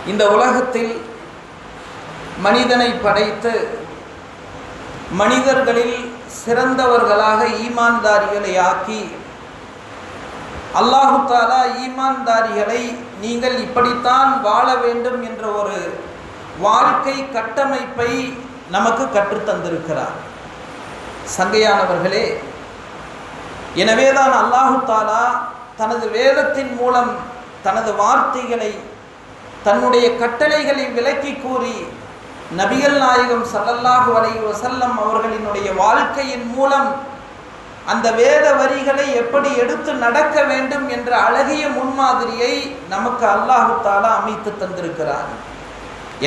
இந்த உலகத்தில் மனிதனை படைத்து மனிதர்களில் சிறந்தவர்களாக ஈமான்தாரிகளை ஆக்கி அல்லாஹு தஆலா ஈமான்தாரிகளை நீங்கள் இப்படித்தான் வாழ வேண்டும் என்ற ஒரு வாழ்க்கை கட்டமைப்பை நமக்கு கற்றுத்தந்திருக்கிறார். சங்கையானவர்களே, எனவேதான் அல்லாஹு தஆலா தனது வேதத்தின் மூலம் தனது வார்த்தைகளை தன்னுடைய கட்டளைகளை விளக்கி கூறி நபிகள் நாயகம் ஸல்லல்லாஹு அலைஹி வஸல்லம் அவர்களினுடைய வாழ்க்கையின் மூலம் அந்த வேத வரிகளை எப்படி எடுத்து நடக்க வேண்டும் என்ற அழகிய முன்மாதிரியை நமக்கு அல்லாஹு தஆலா அமைத்து தந்திருக்கிறார்.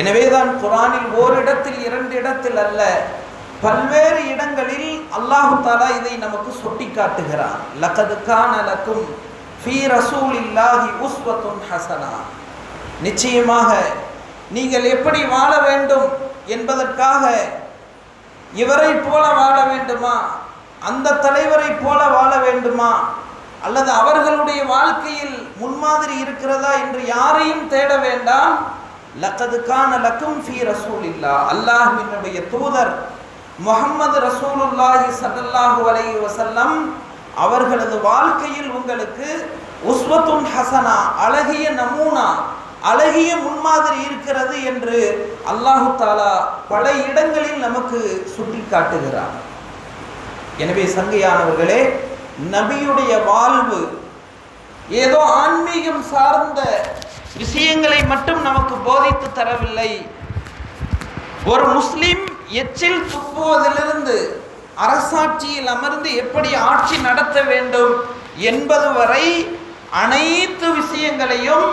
எனவேதான் குர்ஆனில் ஓரிடத்தில் இரண்டு இடத்தில் அல்ல, பல்வேறு இடங்களில் அல்லாஹு தஆலா இதை நமக்கு சுட்டி காட்டுகிறார். லகத் கான லக்கும் ஃபீ ரசூலில்லாஹி உஸ்வத்துன் ஹஸனா, நிச்சயமாக நீங்கள் எப்படி வாழ வேண்டும் என்பதற்காக இவரை போல வாழ வேண்டுமா, அந்த தலைவரை போல வாழ வேண்டுமா, அல்லது அவர்களுடைய வாழ்க்கையில் முன்மாதிரி இருக்கிறதா என்று யாரையும் தேட வேண்டாம். லகத் கான லக்கும் ஃபீ ரசூலில்லாஹ், அல்லாஹ்வினுடைய தூதர் முஹம்மது ரசூலுல்லாஹி ஸல்லல்லாஹு அலைஹி வஸல்லம் அவர்களது வாழ்க்கையில் உங்களுக்கு உஸ்வத்துன் ஹஸனா, அழகிய நமூனா, அழகிய முன்மாதிரி இருக்கிறது என்று அல்லாஹு தஆலா பல இடங்களில் நமக்கு சுட்டி காட்டுகிறார். எனவே சங்கையானவர்களே, நபியுடைய வாழ்வு ஏதோ ஆன்மீகம் சார்ந்த விஷயங்களை மட்டும் நமக்கு போதித்து தரவில்லை. ஒரு முஸ்லிம் எச்சில் துப்புவதிலிருந்து அரசாட்சியில் அமர்ந்து எப்படி ஆட்சி நடத்த வேண்டும் என்பது வரை அனைத்து விஷயங்களையும்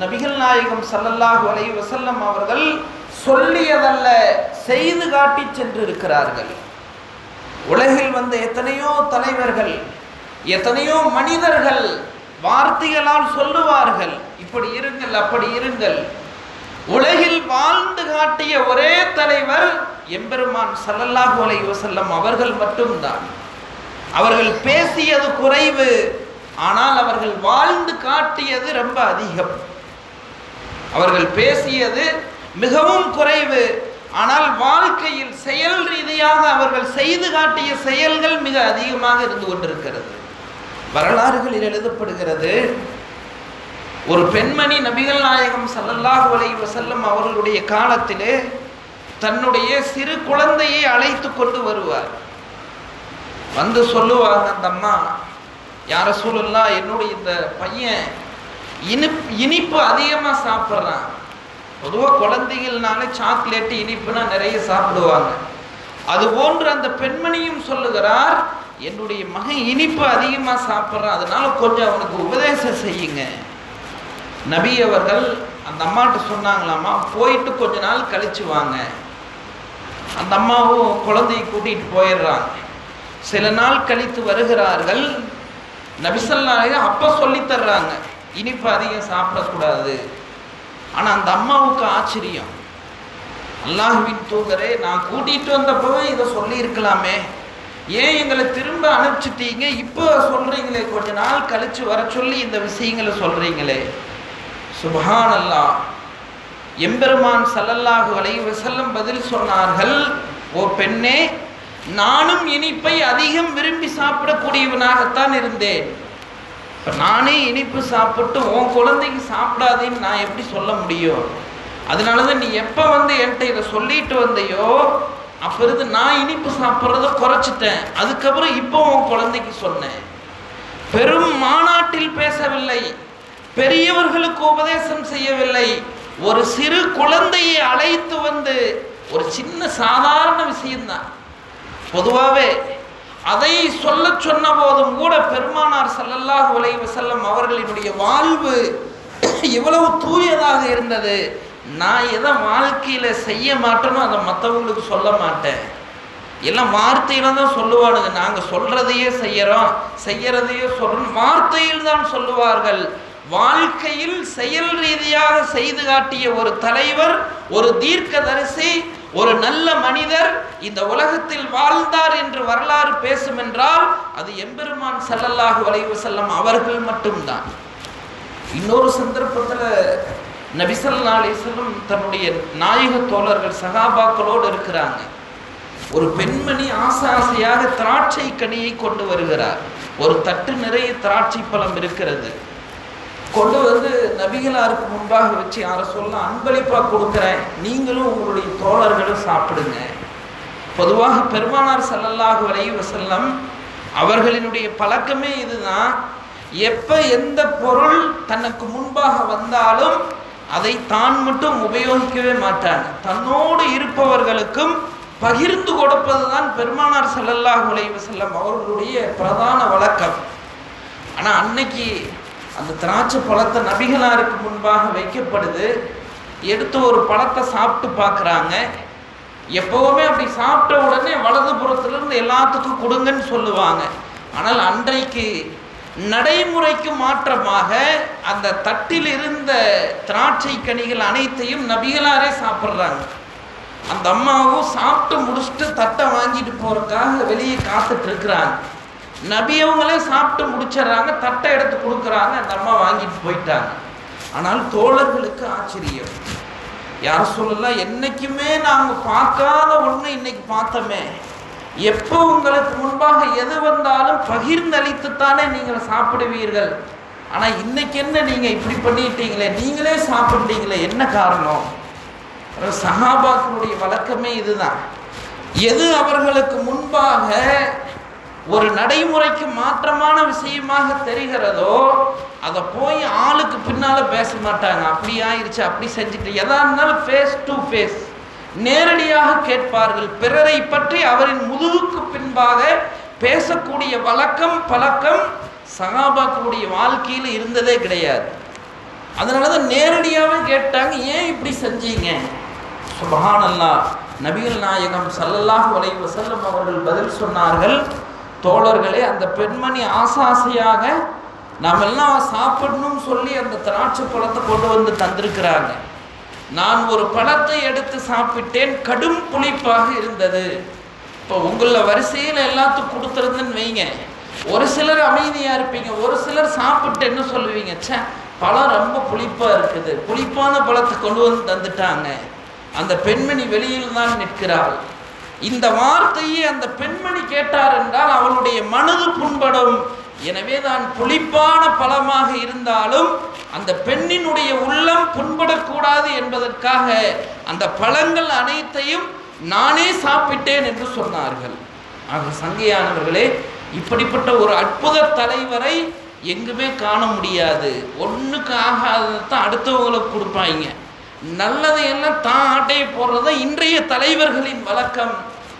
நபிகள் நாயகம் ஸல்லல்லாஹு அலைஹி வஸல்லம் அவர்கள் சொல்லியதல்ல, செய்து காட்டி சென்றிருக்கிறார்கள். உலகில் வந்த எத்தனையோ தலைவர்கள், எத்தனையோ மனிதர்கள் வார்த்தைகளால் சொல்லுவார்கள், இப்படி இருங்கள் அப்படி இருங்கள். உலகில் வாழ்ந்து காட்டிய ஒரே தலைவர் எம்பெருமான் ஸல்லல்லாஹு அலைஹி வஸல்லம் அவர்கள் மட்டும்தான். அவர்கள் பேசியது குறைவு, ஆனால் அவர்கள் வாழ்ந்து காட்டியது ரொம்ப அதிகம். அவர்கள் பேசியது மிகவும் குறைவு, ஆனால் வாழ்க்கையில் செயல் ரீதியாக அவர்கள் செய்து காட்டிய செயல்கள் மிக அதிகமாக இருந்து கொண்டிருக்கிறது. வரலாறுகளில் எழுதப்படுகிறது, ஒரு பெண்மணி நபிகள் நாயகம் ஸல்லல்லாஹு அலைஹி வஸல்லம் அவர்களுடைய காலத்திலே தன்னுடைய சிறு குழந்தையை அழைத்து கொண்டு வருவார். வந்து சொல்லுவாங்க, அந்த அம்மா, யா ரசூலுல்லாஹ், என்னுடைய இந்த பையன் இனிப்பு அதிகமாக சாப்பிட்றான். பொதுவாக குழந்தைகள்னாலே சாக்லேட்டு இனிப்புனா நிறைய சாப்பிடுவாங்க. அதுபோன்று அந்த பெண்மணியும் சொல்லுகிறார், என்னுடைய மகன் இனிப்பு அதிகமாக சாப்பிட்றான், அதனால கொஞ்சம் அவனுக்கு உபதேசம் செய்யுங்க. நபி அவர்கள் அந்த அம்மாட்ட சொன்னாங்களாமா, போயிட்டு கொஞ்ச நாள் கழிச்சு வாங்க. அந்த அம்மாவும் குழந்தையை கூட்டிகிட்டு போயிடுறாங்க. சில நாள் கழித்து வருகிறார்கள். நபி ஸல்லல்லாஹு அலைஹி வஸல்லம் அப்போ சொல்லித்தர்றாங்க, இனிப்பு அதிகம் சாப்பிடக்கூடாது. ஆனால் அந்த அம்மாவுக்கு ஆச்சரியம், அல்லாஹ்வின் தூதரே, நான் கூட்டிகிட்டு வந்தப்பவே இதை சொல்லியிருக்கலாமே, ஏன் எங்களை திரும்ப அனுப்பிச்சிட்டீங்க, இப்போ சொல்கிறீங்களே, கொஞ்ச நாள் கழித்து வர சொல்லி இந்த விஷயங்களை சொல்கிறீங்களே. சுப்ஹான் அல்லாஹ். எம்பெருமான் ஸல்லல்லாஹு அலைஹி வஸல்லம் பதில் சொன்னார்கள், ஓ பெண்ணே, நானும் இனிப்பை அதிகம் விரும்பி சாப்பிடக்கூடியவனாகத்தான் இருந்தேன். இப்போ நானே இனிப்பு சாப்பிட்டு உன் குழந்தைக்கு சாப்பிடாதேன்னு நான் எப்படி சொல்ல முடியும்? அதனால தான் நீ எப்போ வந்து என்கிட்ட இதை சொல்லிட்டு வந்தையோ அப்போது நான் இனிப்பு சாப்பிட்றத குறைச்சிட்டேன். அதுக்கப்புறம் இப்போ உன் குழந்தைக்கு சொன்னேன். பெரும் மாநாட்டில் பேசவில்லை, பெரியவர்களுக்கு உபதேசம் செய்யவில்லை, ஒரு சிறு குழந்தையை அழைத்து வந்து ஒரு சின்ன சாதாரண விஷயம்தான். பொதுவாகவே அதை சொல்ல சொன்ன போதும் கூட பெருமானார் ஸல்லல்லாஹு அலைஹி வஸல்லம் அவர்களினுடைய வாழ்வு இவ்வளவு தூயதாக இருந்தது. நான் எதை வாழ்க்கையில் செய்ய மாட்டேனோ அதை மற்றவங்களுக்கு சொல்ல மாட்டேன். எல்லாம் வார்த்தையில தான் சொல்லுவானுங்க, நாங்கள் சொல்றதையே செய்யறோம், செய்யறதையே சொல்றோம், வார்த்தையில் தான் சொல்லுவார்கள். வாழ்க்கையில் செயல் ரீதியாக செய்து காட்டிய ஒரு தலைவர், ஒரு தீர்க்கதரிசி, ஒரு நல்ல மனிதர் இந்த உலகத்தில் வாழ்ந்தார் என்று வரலாறு பேசும் என்றால் அது எம்பெருமான் ஸல்லல்லாஹு அலைஹி வஸல்லம் அவர்கள் மட்டும்தான். இன்னொரு சந்தர்ப்பத்தில் நபி ஸல்லல்லாஹு அலைஹி வஸல்லம் தன்னுடைய நாயக தோழர்கள் சஹாபாக்களோடு இருக்கிறாங்க. ஒரு பெண்மணி ஆசையாக திராட்சை கனியை கொண்டு வருகிறார். ஒரு தட்டு நிறைய திராட்சை பழம் இருக்கிறது. கொண்டு வந்து நபிகளாருக்கு முன்பாக வச்சு யார சொல்ல அன்பளிப்பா கொடுக்குறேன், நீங்களும் உங்களுடைய தோழர்களும் சாப்பிடுங்க. பொதுவாக பெருமானார் ஸல்லல்லாஹு அலைஹி வஸல்லம் அவர்களினுடைய பழக்கமே இதுதான். எப்ப எந்த பொருள் தனக்கு முன்பாக வந்தாலும் அதை தான் மட்டும் உபயோகிக்கவே மாட்டாங்க. தன்னோடு இருப்பவர்களுக்கும் பகிர்ந்து கொடுப்பதுதான் பெருமானார் ஸல்லல்லாஹு அலைஹி வஸல்லம் அவர்களுடைய பிரதான வழக்கம். ஆனால் அன்னைக்கு அந்த திராட்சை பழத்தை நபிகளாருக்கு முன்பாக வைக்கப்படுது. எடுத்து ஒரு பழத்தை சாப்பிட்டு பார்க்குறாங்க. எப்போவுமே அப்படி சாப்பிட்ட உடனே வலதுபுறத்துலேருந்து எல்லாத்துக்கும் கொடுங்கன்னு சொல்லுவாங்க. ஆனால் அன்றைக்கு நடைமுறைக்கு மாற்றமாக அந்த தட்டில் இருந்த திராட்சை கனிகள் அனைத்தையும் நபிகளாரே சாப்பிட்றாங்க. அந்த அம்மாவும் சாப்பிட்டு முடிச்சுட்டு தட்டை வாங்கிட்டு போகிறதுக்காக வெளியே காத்துட்டு இருக்கிறாங்க. நபி அவங்களே சாப்பிட்டு முடிச்சிடறாங்க, தட்டை எடுத்து கொடுக்குறாங்க, அந்த அம்மா வாங்கிட்டு போயிட்டாங்க. ஆனால் தோழர்களுக்கு ஆச்சரியம். யார் சொல்லலாம், என்னைக்குமே நாங்கள் பார்க்காத ஒன்று இன்னைக்கு பார்த்தோமே. எப்போ உங்களுக்கு முன்பாக எது வந்தாலும் பகிர்ந்தளித்துத்தானே நீங்கள் சாப்பிடுவீர்கள். ஆனால் இன்னைக்கு என்ன நீங்கள் இப்படி பண்ணிட்டீங்களே, நீங்களே சாப்பிட்டீங்களே, என்ன காரணம்? சஹாபாக்களுடைய வழக்கமே இதுதான். எது அவர்களுக்கு முன்பாக ஒரு நடைமுறைக்கு மாற்றமான விஷயமாக தெரிகிறதோ அதை போய் ஆளுக்கு பின்னால பேச மாட்டாங்க. அப்படி ஆயிடுச்சு, அப்படி செஞ்சுட்டு, எதா இருந்தாலும் ஃபேஸ் டு ஃபேஸ் நேரடியாக கேட்பார்கள். பிறரை பற்றி அவரின் முதுகுக்கு பின்பாக பேசக்கூடிய வழக்கம் பழக்கம் சஹாபாக்களுடைய வாழ்க்கையில் இருந்ததே கிடையாது. அதனால தான் நேரடியாகவே கேட்டாங்க, ஏன் இப்படி செஞ்சீங்க? சுப்ஹானல்லாஹ். நபிகள் நாயகம் ஸல்லல்லாஹு அலைஹி வஸல்லம் அவர்கள் பதில் சொன்னார்கள், தோழர்களே, அந்த பெண்மணி ஆசையாக நாம் எல்லாம் சாப்பிடணும்னு சொல்லி அந்த திராட்சை பழத்தை கொண்டு வந்து தந்திருக்கிறாங்க. நான் ஒரு பழத்தை எடுத்து சாப்பிட்டேன், கடும் புளிப்பாக இருந்தது. இப்போ உங்களில் வரிசையில் எல்லாத்துக்கும் கொடுத்துருந்துன்னு வைங்க, ஒரு சிலர் அமைதியாக இருப்பீங்க, ஒரு சிலர் சாப்பிட்டு என்ன சொல்லுவீங்க, சே பழம் ரொம்ப புளிப்பாக இருக்குது, புளிப்பான பழத்தை கொண்டு வந்து தந்துட்டாங்க. அந்த பெண்மணி வெளியில் தான் நிற்கிறாள். இந்த வார்த்தையை அந்த பெண்மணி கேட்டார் என்றால் அவளுடைய மனது புண்படும். எனவே தான் புளிப்பான பழமாக இருந்தாலும் அந்த பெண்ணினுடைய உள்ளம் புண்படக்கூடாது என்பதற்காக அந்த பழங்கள் அனைத்தையும் நானே சாப்பிட்டேன் என்று சொன்னார்கள். ஆக சங்கையானவர்களே, இப்படிப்பட்ட ஒரு அற்புத தலைவரை எங்குமே காண முடியாது. ஒன்றுக்கு ஆகாததான் அடுத்தவங்களுக்கு கொடுப்பாங்க. நல்லதையெல்லாம் தான் ஆட்டையை போடுறத இன்றைய தலைவர்களின் வழக்கம்.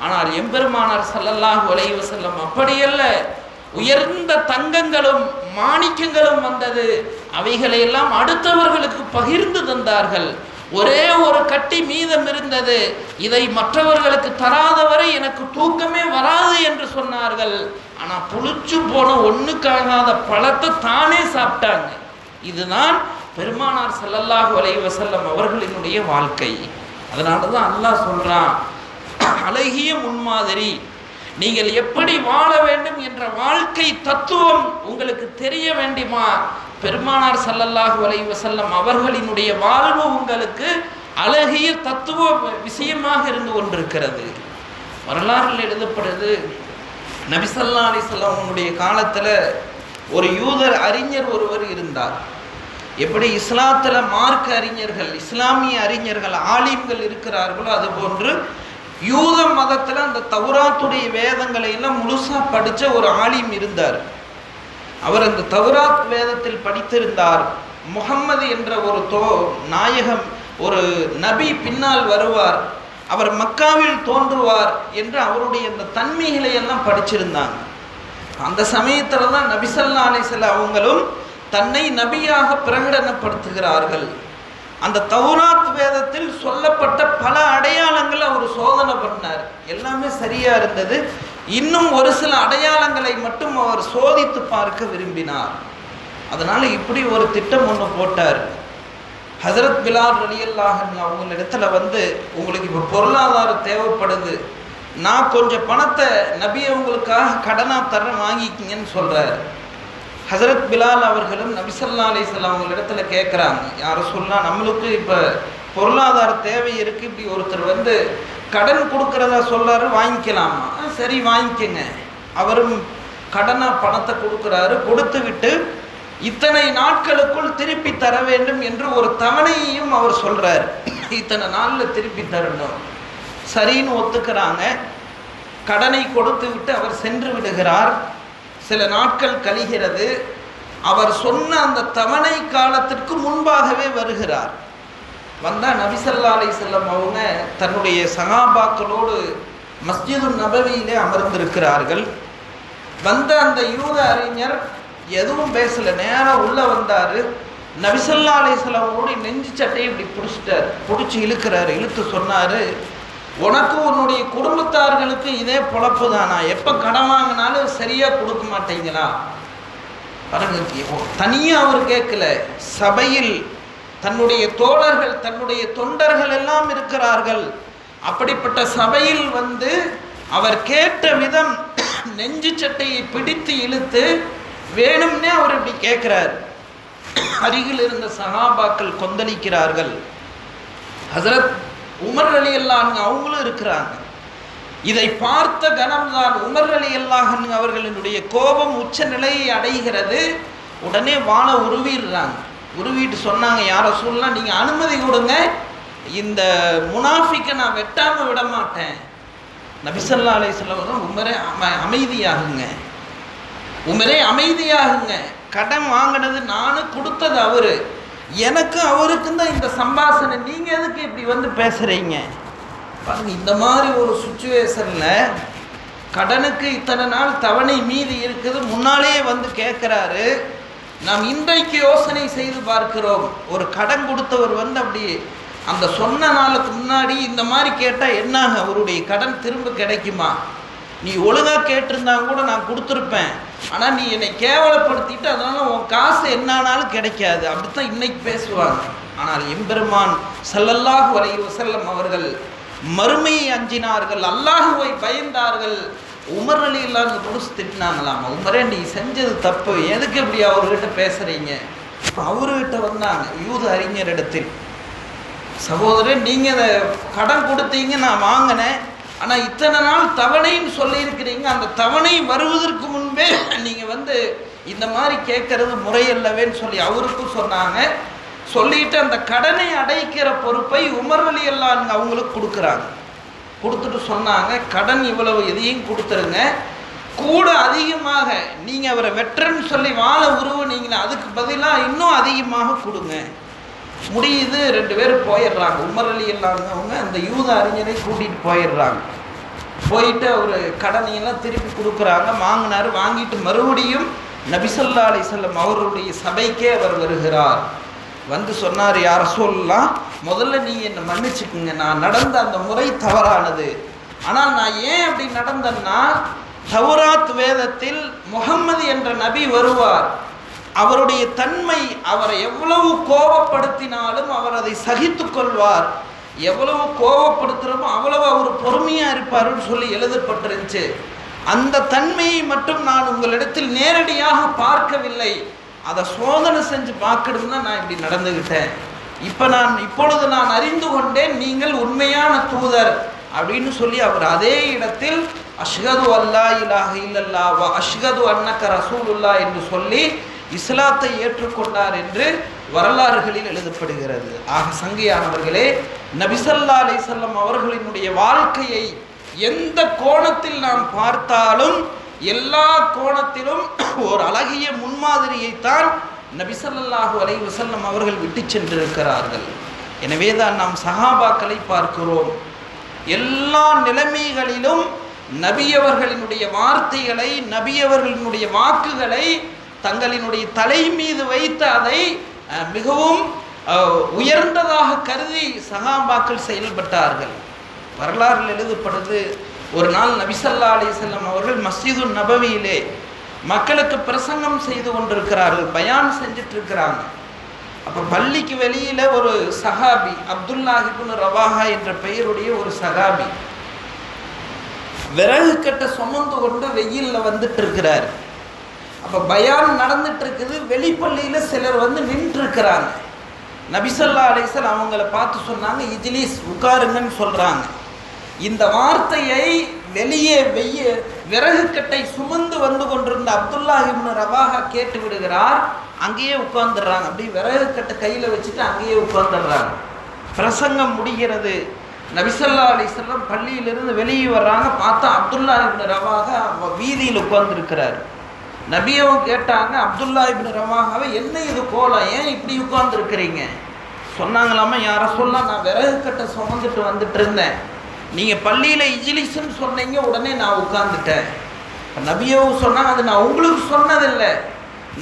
ஆனால் எம்பெருமானார் ஸல்லல்லாஹு அலைஹி வஸல்லம் அப்படியல்ல. உயர்ந்த தங்கங்களும் மாணிக்கங்களும் வந்தது, அவைகளையெல்லாம் அடுத்தவர்களுக்கு பகிர்ந்து தந்தார்கள். ஒரே ஒரு கட்டி மீதம் இருந்தது, இதை மற்றவர்களுக்கு தராதவரை எனக்கு தூக்கமே வராது என்று சொன்னார்கள். ஆனால் புளிச்சு போன ஒன்றுக்காகாத பழத்தை தானே சாப்பிட்டாங்க. இதுதான் பெருமானார் ஸல்லல்லாஹு அலைஹி வஸல்லம் அவர்களினுடைய வாழ்க்கை. அதனால தான் அல்லாஹ் சொல்றான், அழகிய முன்மாதிரி, நீங்கள் எப்படி வாழ வேண்டும் என்ற வாழ்க்கை தத்துவம் உங்களுக்கு தெரிய வேண்டுமா? பெருமானார் ஸல்லல்லாஹு அலைஹி வஸல்லம் அவர்களினுடைய வாழ்வு உங்களுக்கு அழகிய தத்துவ விஷயமாக இருந்து கொண்டிருக்கிறது. வரலாற்றில் எழுதப்படுது, நபி ஸல்லல்லாஹு அலைஹி வஸல்லம் அவங்களுடைய காலத்தில் ஒரு யூதர் அறிஞர் ஒருவர் இருந்தார். எப்படி இஸ்லாத்தில் மார்க்க அறிஞர்கள், இஸ்லாமிய அறிஞர்கள், ஆலிம்கள் இருக்கிறார்களோ அதுபோன்று யூத மதத்தில் அந்த தௌராத்துடைய வேதங்களை எல்லாம் முழுசா படித்த ஒரு ஆலிம் இருந்தார். அவர் அந்த தௌராத் வேதத்தில் படித்திருந்தார், முஹம்மது என்ற ஒரு நாயகம், ஒரு நபி பின்னால் வருவார், அவர் மக்காவில் தோன்றுவார் என்று அவருடைய அந்த தன்மைகளை எல்லாம் படிச்சிருந்தாங்க. அந்த சமயத்தில் தான் நபி ஸல்லல்லாஹு அலைஹி வஸல்லம் அவங்களும் தன்னை நபியாக பிரகடனப்படுத்துகிறார்கள். அந்த தௌராத் வேதத்தில் சொல்லப்பட்ட பல அடையாளங்களை அவர் சோதனை பண்ணார். எல்லாமே சரியா இருந்தது. இன்னும் ஒரு சில அடையாளங்களை மட்டும் அவர் சோதித்து பார்க்க விரும்பினார். அதனால இப்படி ஒரு திட்டம் ஒன்று போட்டார். ஹஜ்ரத் பிலால் ரலியல்லாஹு அன்ஹு அவங்களிடத்துல வந்து, உங்களுக்கு இப்போ பொருளாதாரம் தேவைப்படுது, நான் கொஞ்சம் பணத்தை நபி அவங்களுக்காக கடனாக தரேன், வாங்கிக்கிங்கன்னு சொல்கிறார். ஹசரத் பிலால் அவர்களும் நபி ஸல்லல்லாஹு அலைஹி வஸல்லம் அவங்களிடத்துல கேட்குறாங்க, யார சொல்லலாம், நம்மளுக்கு இப்போ பொருளாதார தேவை இருக்குது, இப்படி ஒருத்தர் வந்து கடன் கொடுக்குறதா சொல்கிறாரு, வாங்கிக்கலாமா? சரி வாங்கிக்கங்க. அவரும் கடனாக பணத்தை கொடுக்குறாரு. கொடுத்து விட்டு இத்தனை நாட்களுக்குள் திருப்பி தர வேண்டும் என்று ஒரு தவணையையும் அவர் சொல்கிறார். இத்தனை நாளில் திருப்பி தரணும். சரின்னு ஒத்துக்கிறாங்க. கடனை கொடுத்து விட்டு அவர் சென்று விடுகிறார். சில நாட்கள் கழிகிறது. அவர் சொன்ன அந்த தவணை காலத்திற்கு முன்பாகவே வருகிறார். வந்தால் நபி ஸல்லல்லாஹு அலைஹி வஸல்லம் அவங்க தன்னுடைய சஹாபாக்களோடு மஸ்ஜிது நபவியிலே அமர்ந்திருக்கிறார்கள். வந்த அந்த யூத அறிஞர் எதுவும் பேசலை, நேராக உள்ளே வந்தார். நபி ஸல்லல்லாஹு அலைஹி வஸல்லமோடு நெஞ்சு சட்டையை இப்படி பிடிச்சிட்டார், பிடிச்சி இழுக்கிறாரு. இழுத்து சொன்னார், உனக்கு உன்னுடைய குடும்பத்தார்களுக்கு இதே பொழப்பு தானா? எப்போ கடன் வாங்கினாலும் சரியாக கொடுக்க மாட்டீங்களா? பாருங்க, தனியாக அவர் கேட்கல, சபையில் தன்னுடைய தோழர்கள் தன்னுடைய தொண்டர்கள் எல்லாம் இருக்கிறார்கள். அப்படிப்பட்ட சபையில் வந்து அவர் கேட்ட விதம், நெஞ்சு சட்டையை பிடித்து இழுத்து வேணும்னே அவர் இப்படி கேட்கிறார். அருகில் இருந்த சஹாபாக்கள் கொந்தளிக்கிறார்கள். ஹஸரத் உமர் ரலியல்லாஹு அன்ஹு அவங்களும் இருக்கிறாங்க. இதை பார்த்த கணம்தான் உமர் ரலியல்லாஹு அன்ஹு அவர்களினுடைய கோபம் உச்ச நிலையை அடைகிறது. உடனே வாளை உருவிடுறாங்க. உருவிட்டு சொன்னாங்க, யார சொல்லலாம், நீங்கள் அனுமதி கொடுங்க, இந்த முனாஃபிக்கை நான் வெட்டாமல் விட மாட்டேன். நபி ஸல்லல்லாஹு அலைஹி வஸல்லம், உமரே அமைதியாகுங்க, உமரே அமைதியாகுங்க, கடன் வாங்கினது நானும், கொடுத்தது அவரு, எனக்கு அவருக்கும் தான் இந்த சம்பாஷணை, நீங்கள் எதுக்கு இப்படி வந்து பேசுகிறீங்க? பாருங்க, இந்த மாதிரி ஒரு சுச்சுவேஷனில் கடனுக்கு இத்தனை நாள் தவணை மீதி இருக்குது, முன்னாலே வந்து கேட்குறாரு. நாம் இன்றைக்கு யோசனை செய்து பார்க்கிறோம், ஒரு கடன் கொடுத்தவர் வந்து அப்படி அந்த சொன்ன நாளுக்கு முன்னாடி இந்த மாதிரி கேட்டால் என்னாக, அவருடைய கடன் திரும்ப கிடைக்குமா? நீ ஒழுங்காக கேட்டிருந்தா கூட நான் கொடுத்துருப்பேன், ஆனால் நீ என்னை கேவலப்படுத்திட்டு அதனால் உன் காசு என்னானாலும் கிடைக்காது, அப்படித்தான் இன்னைக்கு பேசுவாங்க. ஆனால் எம்பெருமான் ஸல்லல்லாஹு அலைஹி வஸல்லம் அவர்கள் மறுமையை அஞ்சினார்கள், அல்லாஹுவை பயந்தார்கள். உமர் ரலியல்லாஹு அன்ஹு புடிச்சு திட்டினாங்களாமா, உமரே நீ செஞ்சது தப்பு, எதுக்கு இப்படி அவர்கிட்ட பேசுகிறீங்க? அவர்கிட்ட வந்தாங்க யூத அறிஞரிடத்தில், சகோதரன் நீங்கள் அதை கடன் கொடுத்தீங்க, நான் வாங்கினேன், ஆனால் இத்தனை நாள் தவணைன்னு சொல்லியிருக்கிறீங்க, அந்த தவணை வருவதற்கு முன்பே நீங்கள் வந்து இந்த மாதிரி கேட்கறது முறையல்லவேன்னு சொல்லி அவருக்கும் சொன்னாங்க. சொல்லிட்டு அந்த கடனை அடைக்கிற பொறுப்பை உமர் ரலியல்லாஹு அன்ஹு அவங்களுக்கு கொடுக்குறாங்க. கொடுத்துட்டு சொன்னாங்க, கடன் இவ்வளவு எதையும் கொடுத்துருங்க, கூட அதிகமாக நீங்கள் அவரை வெட்டுறன்னு சொல்லி வாழை உருவுனீங்கன்னா அதுக்கு பதிலாக இன்னும் அதிகமாக கொடுங்க. முடியுது, 2 பேர் போயிடுறாங்க. உமர் ரலியல்லாஹு அன்ஹு அவங்க அந்த யூத அறிஞரை கூட்டிகிட்டு போயிடுறாங்க. போயிட்டு அவர் கடனையெல்லாம் திருப்பி கொடுக்குறாங்க. வாங்கினார். வாங்கிட்டு மறுபடியும் நபி ஸல்லல்லாஹு அலைஹி வஸல்லம் அவருடைய சபைக்கே அவர் வருகிறார். வந்து சொன்னார், யா ரசூலல்லாஹ், முதல்ல நீங்கள் என்னை மன்னிச்சுக்குங்க, நான் நடந்த அந்த முறை தவறானது. ஆனால் நான் ஏன் அப்படி நடந்தேன்னா, தௌராத் வேதத்தில் முஹம்மது என்ற நபி வருவார், அவருடைய தன்மை, அவரை எவ்வளவு கோபப்படுத்தினாலும் அவர் அதை சகித்து கொள்வார், எவ்வளவு கோபப்படுத்துகிறோமோ அவ்வளவு அவர் பொறுமையாக இருப்பார்னு சொல்லி எழுதப்பட்டிருந்துச்சு. அந்த தன்மையை மட்டும் நான் உங்களிடத்தில் நேரடியாக பார்க்கவில்லை, அதை சோதனை செஞ்சு பார்க்கணும்னா நான் இப்படி நடந்துக்கிட்டேன். இப்பொழுது நான் அறிந்து கொண்டேன் நீங்கள் உண்மையான தூதர் அப்படின்னு சொல்லி அவர் அதே இடத்தில் அஷ்ஹது அல்லா இலாஹ இல்லல்லாஹ் வ அஷ்ஹது அன்னக ரசூலுல்லாஹ் என்று சொல்லி இஸ்லாத்தை ஏற்றுக்கொண்டார் என்று வரலாறுகளில் எழுதப்படுகிறது. ஆக சங்கையானவர்களே, நபி ஸல்லல்லாஹு அலைஹி வஸல்லம் அவர்களினுடைய வாழ்க்கையை எந்த கோணத்தில் நாம் பார்த்தாலும் எல்லா கோணத்திலும் ஒரு அழகிய முன்மாதிரியைத்தான் நபி ஸல்லல்லாஹு அலைஹி வஸல்லம் அவர்கள் விட்டு சென்றிருக்கிறார்கள். எனவே தான் நாம் சஹாபாக்களை பார்க்கிறோம். எல்லா நிலைமைகளிலும் நபியவர்களினுடைய வார்த்தைகளை, நபியவர்களினுடைய வாக்குகளை தங்களினுடைய தலை மீது வைத்து அதை மிகவும் உயர்ந்ததாக கருதி சஹாபாக்கள் செயல்பட்டார்கள். வரலாறில் எழுதப்படுது, ஒரு நாள் நபி ஸல்லல்லாஹு அலைஹி வஸல்லம் அவர்கள் மஸ்ஜிது நபவியிலே மக்களுக்கு பிரசங்கம் செய்து கொண்டிருக்கிறார்கள், பயான் செஞ்சுட்டு இருக்கிறாங்க. அப்போ பள்ளிக்கு வெளியில் ஒரு சஹாபி, அப்துல்லாஹ் இப்னு ரவாஹா என்ற பெயருடைய ஒரு சஹாபி, விறகு கட்டை சுமந்து கொண்டு வெயிலில் வந்துட்டு இருக்கிறார். அப்போ பயான் நடந்துட்டு இருக்குது, வெளிப்பள்ளியில் சிலர் வந்து நின்று இருக்கிறாங்க. நபி ஸல்லல்லாஹு அலைஹி வஸல்லம் அவங்கள பார்த்து சொன்னாங்க, இஜ்லிஸ், உட்காருங்கன்னு சொல்றாங்க. இந்த வார்த்தையை வெளியே விறகு கட்டை சுமந்து வந்து கொண்டிருந்த அப்துல்லாஹ் இப்னு ரவாஹா கேட்டு விடுகிறார். அங்கேயே உட்கார்ந்துடுறாங்க. அப்படி விறகு கட்டை கையில் வச்சுட்டு அங்கேயே உட்கார்ந்துடுறாங்க. பிரசங்கம் முடிகிறது. நபி ஸல்லல்லாஹு அலைஹி வஸல்லம் பள்ளியிலிருந்து வெளியே வர்றாங்க. பார்த்தா அப்துல்லாஹ் இப்னு ரவாஹா வீதியில் உட்கார்ந்துருக்கிறார். நபியவும் கேட்டாங்க, அப்துல்லாஹ் இப்னு ரவாஹாவை, என்ன இது கோலம், ஏன் இப்படி உட்கார்ந்துருக்கிறீங்க? சொன்னாங்களாமா, யாரை சொல்லலாம், நான் விறகு கட்டை சுமந்துட்டு வந்துட்டு இருந்தேன், நீங்கள் பள்ளியில் இஜ்லிஸ்ன்னு சொன்னீங்க, உடனே நான் உட்கார்ந்துட்டேன். நபியவும் சொன்னாங்க, அது நான் உங்களுக்கு சொன்னதில்லை,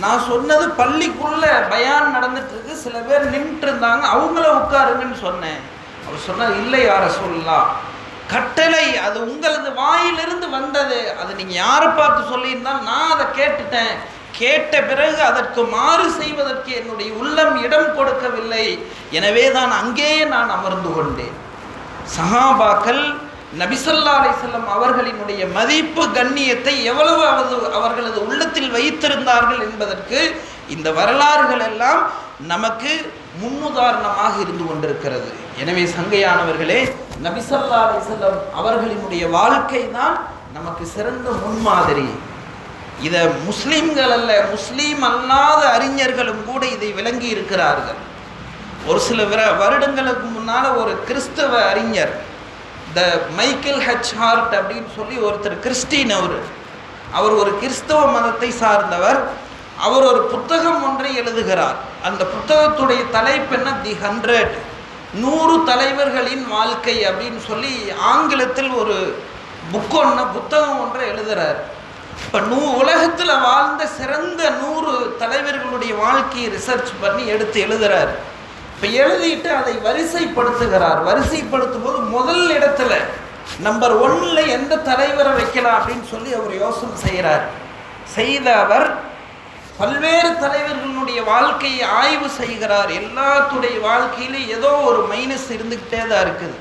நான் சொன்னது பள்ளிக்குள்ளே பயான் நடந்துட்டு இருக்கு, சில பேர் நின்றுட்டு இருந்தாங்க, அவங்கள உட்காருங்கன்னு சொன்னேன். அவர் சொன்னார், இல்லை யாரை சொல்லலாம், கட்டளை அது உங்களது வாயிலிருந்து வந்தது, அது நீங்கள் யாரை பார்த்து சொல்லியிருந்தால் நான் அதை கேட்டுட்டேன், கேட்ட பிறகு அதற்கு மாறு செய்வதற்கு என்னுடைய உள்ளம் இடம் கொடுக்கவில்லை, எனவே தான் அங்கேயே நான் அமர்ந்து கொண்டேன். சஹாபாக்கள் நபி ஸல்லல்லாஹு அலைஹி வஸல்லம் அவர்களினுடைய மதிப்பு கண்ணியத்தை எவ்வளவு அவர்களது உள்ளத்தில் வைத்திருந்தார்கள் என்பதற்கு இந்த வரலாறுகள் எல்லாம் நமக்கு முன்னுதாரணமாக இருந்து கொண்டிருக்கிறது. எனவே சங்கையானவர்களே, நபி ஸல்லல்லாஹு அலைஹி வஸல்லம் அவர்களினுடைய வாழ்க்கை தான் நமக்கு சிறந்த முன்மாதிரி. இதை முஸ்லீம்கள் அல்ல, முஸ்லீம் அல்லாத அறிஞர்களும் கூட இதை விளங்கி இருக்கிறார்கள். ஒரு சில வருடங்களுக்கு முன்னால் ஒரு கிறிஸ்தவ அறிஞர், த மைக்கேல் ஹெச் ஹார்ட் அப்படின்னு சொல்லி ஒருத்தர், கிறிஸ்டின், அவர் ஒரு கிறிஸ்தவ மதத்தை சார்ந்தவர். அவர் ஒரு புத்தகம் ஒன்றை எழுதுகிறார். அந்த புத்தகத்துடைய தலைப்பு என்ன, தி 100, 100 தலைவர்களின் வாழ்க்கை அப்படின்னு சொல்லி ஆங்கிலத்தில் ஒரு புத்தகம் ஒன்றை எழுதுகிறார். இப்போ உலகத்தில் வாழ்ந்த சிறந்த 100 தலைவர்களுடைய வாழ்க்கையை ரிசர்ச் பண்ணி எடுத்து எழுதுகிறார். இப்போ எழுதிட்டு அதை வரிசைப்படுத்துகிறார். வரிசைப்படுத்தும் போது முதல் இடத்துல நம்பர் 1ல் எந்த தலைவரை வைக்கலாம் அப்படின்னு சொல்லி அவர் யோசனை செய்கிறார். செய்த அவர் பல்வேறு தலைவர்களுடைய வாழ்க்கையை ஆய்வு செய்கிறார். எல்லாத்துடைய வாழ்க்கையிலும் ஏதோ ஒரு மைனஸ் இருந்துக்கிட்டே தான் இருக்குது.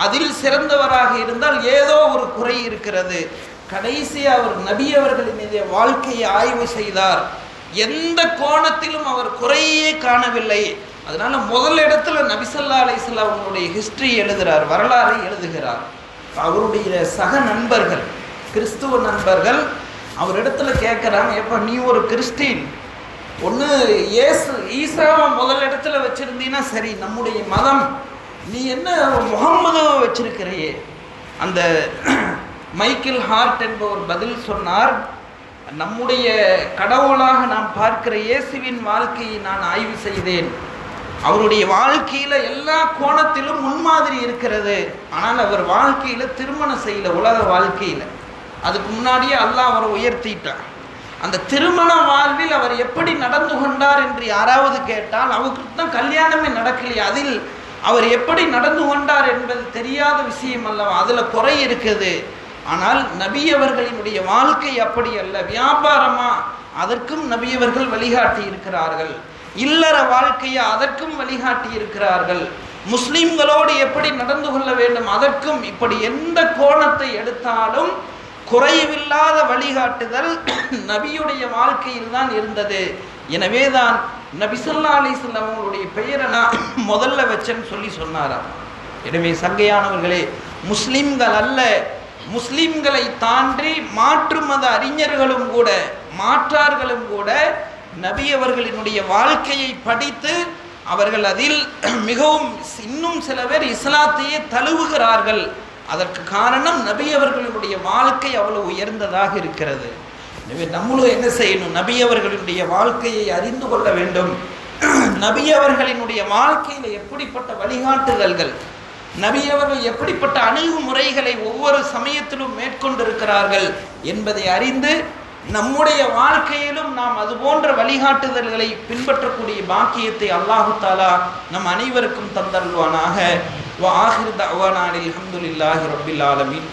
அதில் சிறந்தவராக இருந்தால் ஏதோ ஒரு குறை இருக்கிறது. கடைசியாக அவர் நபி அவர்களினுடைய வாழ்க்கையை ஆய்வு செய்தார். எந்த கோணத்திலும் அவர் குறையே காணவில்லை. அதனால முதல் இடத்துல நபி ஸல்லல்லாஹு அலைஹி வஸல்லம் அவங்களுடைய ஹிஸ்டரி எழுதுகிறார், வரலாறை எழுதுகிறார். அவருடைய சக நண்பர்கள், கிறிஸ்துவ நண்பர்கள் அவரிடத்துல கேட்குறாங்க, எப்போ நீ ஒரு கிறிஸ்டின், ஒன்று ஈசாவை முதல் இடத்துல வச்சுருந்தீங்கன்னா சரி, நம்முடைய மதம், நீ என்ன முகம்மதுவை வச்சிருக்கிறையே? அந்த மைக்கேல் ஹார்ட் என்பவர் பதில் சொன்னார், நம்முடைய கடவுளாக நாம் பார்க்கிற இயேசுவின் வாழ்க்கையை நான் ஆய்வு செய்தேன். அவருடைய வாழ்க்கையில் எல்லா கோணத்திலும் முன்மாதிரி இருக்கிறது. ஆனால் அவர் வாழ்க்கையில் திருமணம் செய்யல, உலக வாழ்க்கையில். அதுக்கு முன்னாடியே அல்லாஹ் அவரை உயர்த்திட்டார். அந்த திருமண வாழ்வில் அவர் எப்படி நடந்து கொண்டார் என்று யாராவது கேட்டால், அவருக்கு தான் கல்யாணமே நடக்கலையே, அதில் அவர் எப்படி நடந்து கொண்டார் என்பது தெரியாத விஷயம் அல்லவா, அதில் குறை இருக்குது. ஆனால் நபி அவர்களினுடைய வாழ்க்கை அப்படி அல்ல. வியாபாரமா, அதற்கும் நபி அவர்கள் வழிகாட்டி இருக்கிறார்கள். இல்லற வாழ்க்கையை அதற்கும் வழிகாட்டி இருக்கிறார்கள். முஸ்லிம்களோடு எப்படி நடந்து கொள்ள வேண்டும் அதற்கும். இப்படி எந்த கோணத்தை எடுத்தாலும் குறைவில்லாத வழிகாட்டுதல் நபியுடைய வாழ்க்கையில் தான் இருந்தது. எனவே தான் நபி ஸல்லல்லாஹு அலைஹி வஸல்லம் அவங்களுடைய பெயரை நான் முதல்ல வச்சேன்னு சொல்லி சொன்னாராம். எனவே சங்கையானவர்களே, முஸ்லிம்கள் அல்ல, முஸ்லிம்களை தாண்டி மாற்று மத அறிஞர்களும் கூட, மாற்றார்களும் கூட நபி அவர்களினுடைய வாழ்க்கையை படித்து அவர்கள் அதில் மிகவும், இன்னும் சில பேர் இஸ்லாத்தையே தழுவுகிறார்கள். அதற்கு காரணம் நபி அவர்களுடைய வாழ்க்கை அவ்வளவு உயர்ந்ததாக இருக்கிறது. எனவே நம்மளும் என்ன செய்யணும், நபி அவர்களுடைய வாழ்க்கையை அறிந்து கொள்ள வேண்டும். நபி அவர்களினுடைய வாழ்க்கையில் எப்படிப்பட்ட வழிகாட்டுதல்கள், நபி அவர்கள் எப்படிப்பட்ட அணுகுமுறைகளை ஒவ்வொரு சமயத்திலும் மேற்கொண்டிருக்கிறார்கள் என்பதை அறிந்து நம்முடைய வாழ்க்கையிலும் நாம் அது போன்ற வழிகாட்டுதல்களை பின்பற்றக்கூடிய பாக்கியத்தை அல்லாஹு தஆலா நம் அனைவருக்கும் தந்தருள்வானாக. வ ஆகிரு தஅவானா அல்ஹம்துலில்லாஹி ரப்பில் ஆலமீன்.